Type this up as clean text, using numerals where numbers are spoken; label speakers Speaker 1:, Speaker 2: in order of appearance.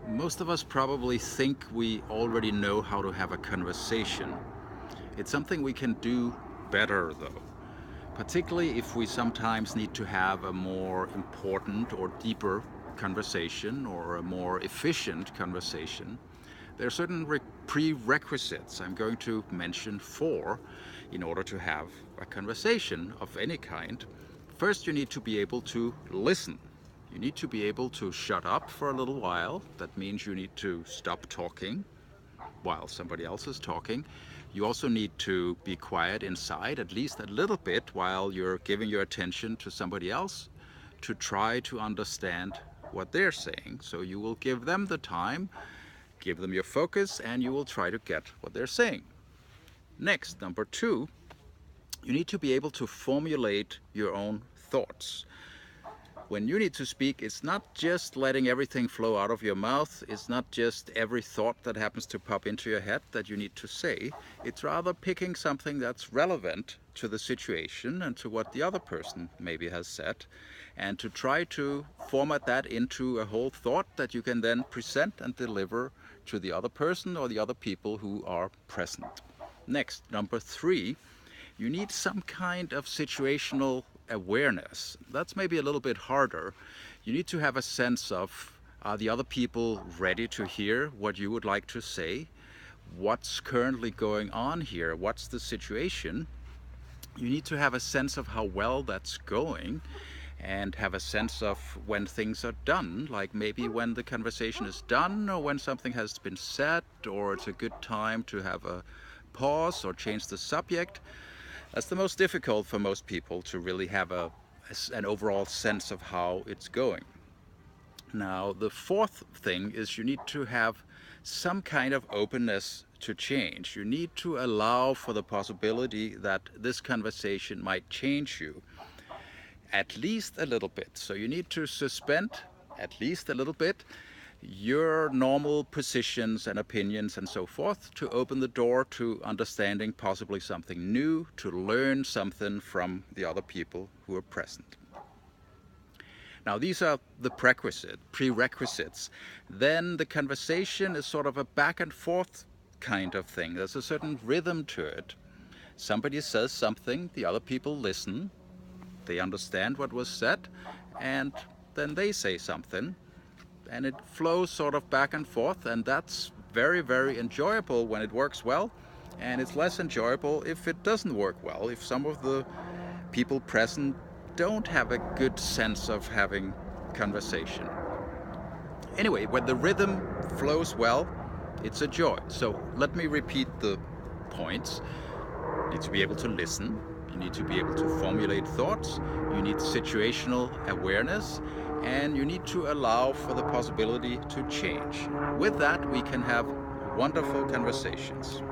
Speaker 1: Most of us probably think we already know how to have a conversation. It's something we can do better though, particularly if we sometimes need to have a more important or deeper conversation or a more efficient conversation. There are certain prerequisites. I'm going to mention four in order to have a conversation of any kind. First, you need to be able to listen. You need to be able to shut up for a little while. That means you need to stop talking while somebody else is talking. You also need to be quiet inside, at least a little bit, while you're giving your attention to somebody else to try to understand what they're saying. So you will give them the time, give them your focus, and you will try to get what they're saying. Next, number two, you need to be able to formulate your own thoughts. When you need to speak, it's not just letting everything flow out of your mouth. It's not just every thought that happens to pop into your head that you need to say. It's rather picking something that's relevant to the situation and to what the other person maybe has said, and to try to format that into a whole thought that you can then present and deliver to the other person or the other people who are present. Next, number three, you need some kind of situational awareness. That's maybe a little bit harder. You need to have a sense of, are the other people ready to hear what you would like to say? What's currently going on here? What's the situation? You need to have a sense of how well that's going and have a sense of when things are done, like maybe when the conversation is done or when something has been said, or it's a good time to have a pause or change the subject. That's the most difficult for most people, to really have an overall sense of how it's going. Now, the fourth thing is you need to have some kind of openness to change. You need to allow for the possibility that this conversation might change you at least a little bit. So you need to suspend at least a little bit your normal positions and opinions and so forth, to open the door to understanding possibly something new, to learn something from the other people who are present. Now, these are the prerequisites. Then the conversation is sort of a back and forth kind of thing. There's a certain rhythm to it. Somebody says something, the other people listen, they understand what was said, and then they say something. And it flows sort of back and forth, and that's very, very enjoyable when it works well, and it's less enjoyable if it doesn't work well, if some of the people present don't have a good sense of having conversation. Anyway, when the rhythm flows well, it's a joy. So let me repeat the points. You need to be able to listen. You need to be able to formulate thoughts. You need situational awareness. And you need to allow for the possibility to change. With that, we can have wonderful conversations.